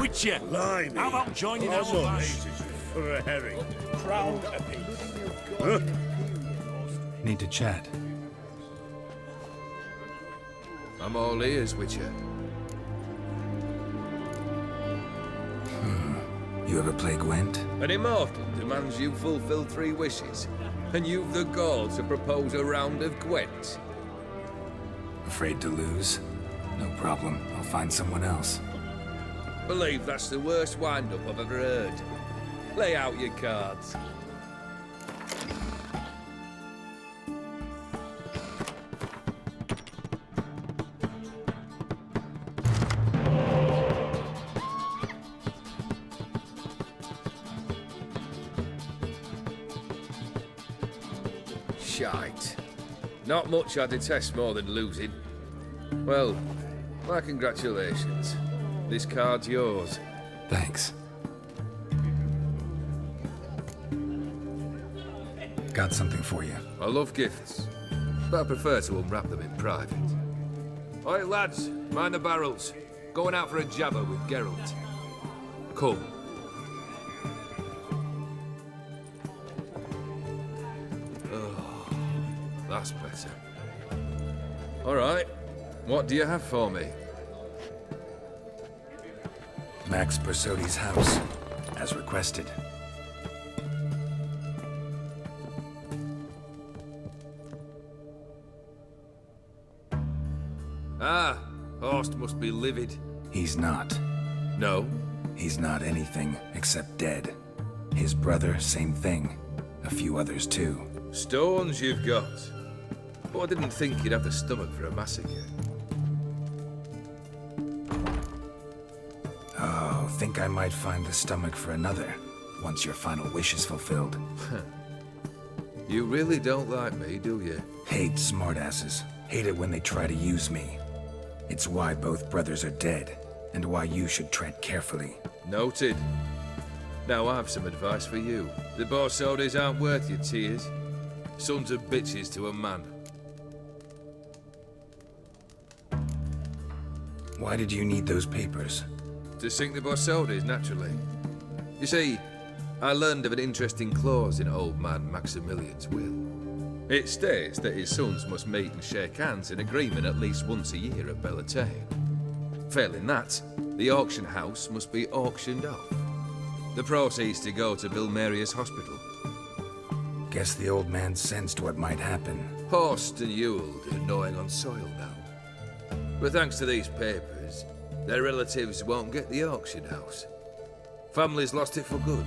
Witcher! Blimey. How about joining our How band? much for a herring? Crown apiece. Need to chat. I'm all ears, Witcher. You ever play Gwent? An immortal demands you fulfill 3 wishes, and you've the gall to propose a round of Gwent. Afraid to lose? No problem. I'll find someone else. Believe that's the worst wind-up I've ever heard. Lay out your cards. Shite. Not much I detest more than losing. Well, my congratulations. This card's yours. Thanks. Got something for you. I love gifts, but I prefer to unwrap them in private. Oi, lads, mind the barrels. Going out for a jabber with Geralt. Come. Oh, that's better. All right, what do you have for me? Max Bersodi's house, as requested. Ah, Horst must be livid. He's not. No? He's not anything except dead. His brother, same thing. A few others too. Stones you've got. But I didn't think you'd have the stomach for a massacre. Oh, think I might find the stomach for another, once your final wish is fulfilled. You really don't like me, do you? Hate smartasses. Hate it when they try to use me. It's why both brothers are dead, and why you should tread carefully. Noted. Now I have some advice for you. The Borsodis aren't worth your tears. Sons of bitches to a man. Why did you need those papers? To sink the Borsodis, naturally. You see, I learned of an interesting clause in old man Maximilian's will. It states that his sons must meet and shake hands in agreement at least once a year at Bellatane. Failing that, the auction house must be auctioned off. The proceeds to go to Bilmeria's hospital. Guess the old man sensed what might happen. Horst and Ewald are gnawing on soil now. But thanks to these papers, their relatives won't get the auction house. Families lost it for good,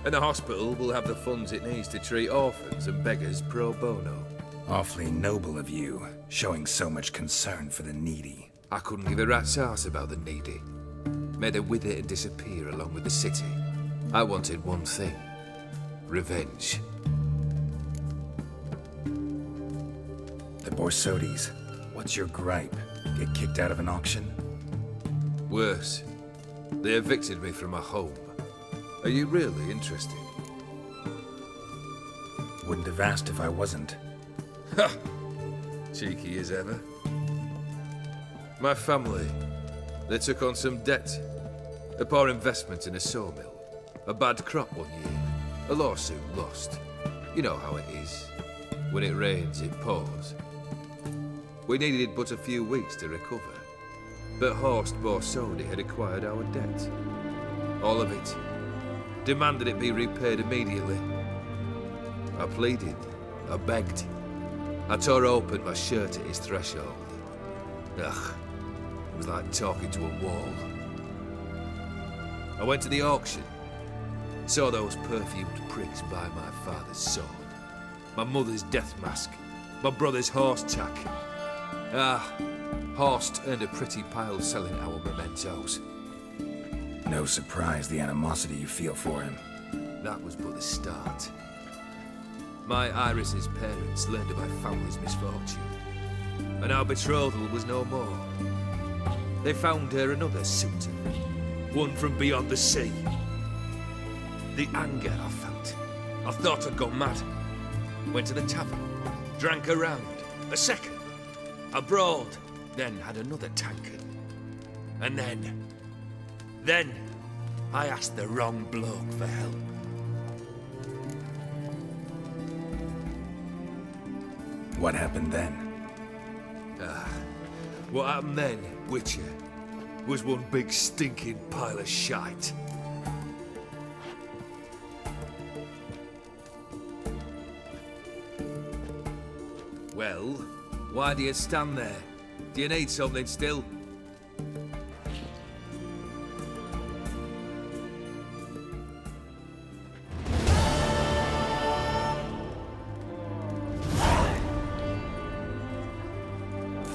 and the hospital will have the funds it needs to treat orphans and beggars pro bono. Awfully noble of you, showing so much concern for the needy. I couldn't give a rat's ass about the needy. Made them wither and disappear along with the city. I wanted one thing. Revenge. The Borsodis, what's your gripe? Get kicked out of an auction? Worse. They evicted me from my home. Are you really interested? Wouldn't have asked if I wasn't. Ha! Cheeky as ever. My family, they took on some debt. A poor investment in a sawmill. A bad crop one year. A lawsuit lost. You know how it is. When it rains, it pours. We needed but a few weeks to recover. But Horst Borsodi had acquired our debt. All of it. Demanded it be repaid immediately. I pleaded. I begged. I tore open my shirt at his threshold. Ugh. It was like talking to a wall. I went to the auction. Saw those perfumed prigs buy my father's sword. My mother's death mask. My brother's horse tack. Ah, Horst earned a pretty pile selling our mementos. No surprise the animosity you feel for him. That was but the start. My Iris's parents learned of my family's misfortune, and our betrothal was no more. They found her another suitor, one from beyond the sea. The anger I felt. I thought I'd gone mad. Went to the tavern, drank a round, a second, a broad, then had another tankard. And then I asked the wrong bloke for help. What happened then? What happened then, Witcher, was one big stinking pile of shite. Well, why do you stand there? Do you need something still?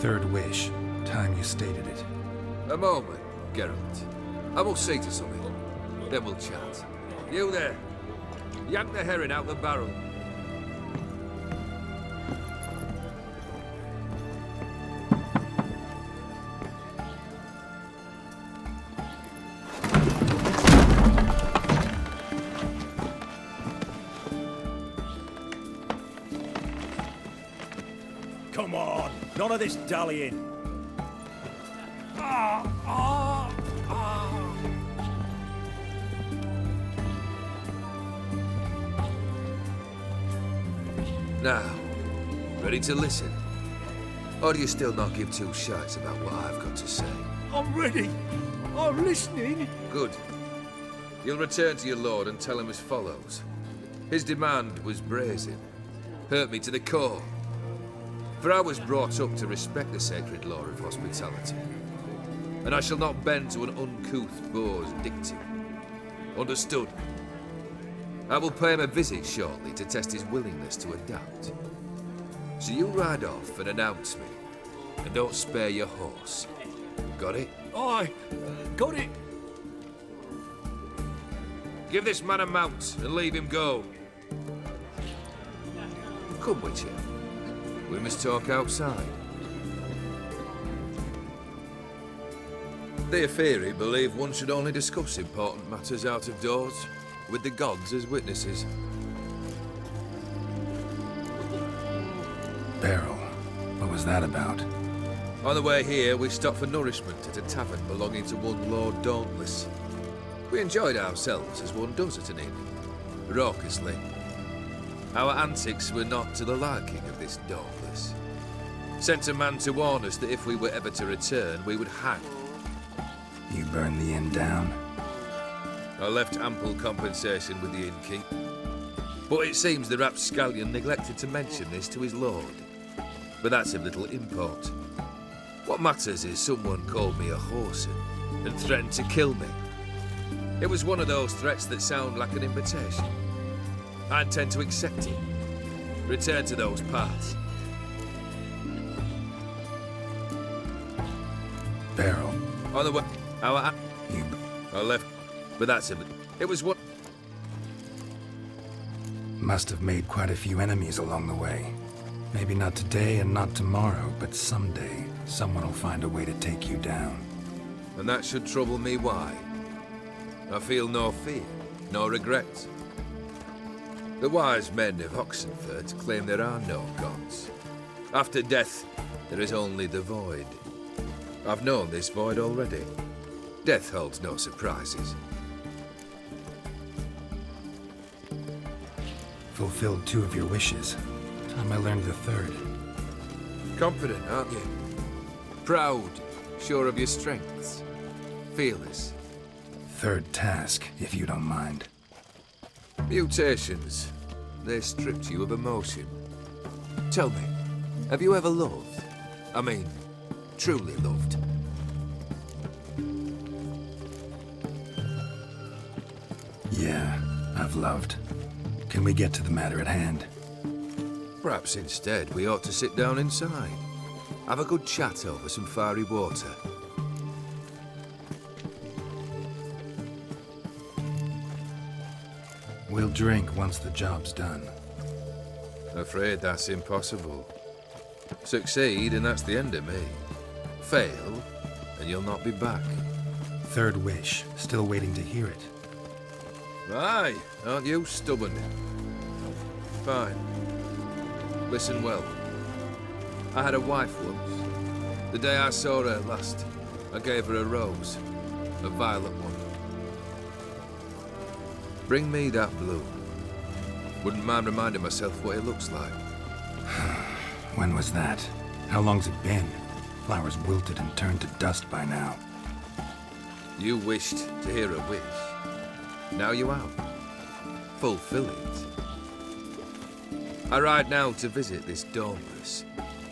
Third wish. Time you stated it. A moment, Geralt. I will see to something. Then we'll chat. You there. Yank the herring out the barrel. Come on, none of this dallying. Now, ready to listen? Or do you still not give two shites about what I've got to say? I'm ready. I'm listening. Good. You'll return to your lord and tell him as follows. His demand was brazen. Hurt me to the core. For I was brought up to respect the sacred law of hospitality. And I shall not bend to an uncouth boor's dictum. Understood? I will pay him a visit shortly to test his willingness to adapt. So you ride off and announce me. And don't spare your horse. Got it? Aye, got it. Give this man a mount and leave him go. Come, Witcher. We must talk outside. The Aetheri believe one should only discuss important matters out of doors, with the gods as witnesses. Beryl. What was that about? On the way here, we stopped for nourishment at a tavern belonging to one Lord Dauntless. We enjoyed ourselves as one does at an inn, raucously. Our antics were not to the liking of this Dauntless. Sent a man to warn us that if we were ever to return, we would hang. You burned the inn down? I left ample compensation with the innkeep. But it seems the rapscallion neglected to mention this to his lord. But that's of little import. What matters is someone called me a whoreson and threatened to kill me. It was one of those threats that sound like an invitation. I intend to accept it. Return to those parts. Beryl. On the way, I left, but that's it. It was what. Must have made quite a few enemies along the way. Maybe not today and not tomorrow, but someday, someone will find a way to take you down. And that should trouble me why? I feel no fear, no regrets. The wise men of Oxenfurt claim there are no gods. After death, there is only the void. I've known this void already. Death holds no surprises. Fulfilled 2 of your wishes. Time I learned the 3rd. Confident, aren't you? Proud, sure of your strengths. Fearless. 3rd task, if you don't mind. Mutations. They stripped you of emotion. Tell me, have you ever loved? I mean, truly loved? Yeah, I've loved. Can we get to the matter at hand? Perhaps instead we ought to sit down inside. Have a good chat over some fiery water. We'll drink once the job's done. Afraid that's impossible. Succeed and that's the end of me. Fail and you'll not be back. 3rd wish. Still waiting to hear it. Aye, aren't you stubborn? Fine. Listen well. I had a wife once. The day I saw her last, I gave her a rose. A violet one. Bring me that bloom. Wouldn't mind reminding myself what it looks like. When was that? How long's it been? Flowers wilted and turned to dust by now. You wished to hear a wish. Now you have. Fulfill it. I ride now to visit this Dauntless,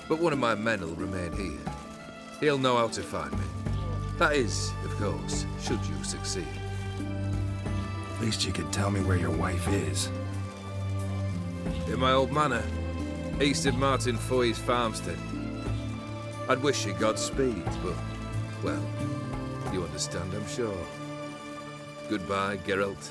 but one of my men will remain here. He'll know how to find me. That is, of course, should you succeed. At least you could tell me where your wife is. In my old manor, east of Martin Foy's farmstead. I'd wish you Godspeed, but, well, you understand, I'm sure. Goodbye, Geralt.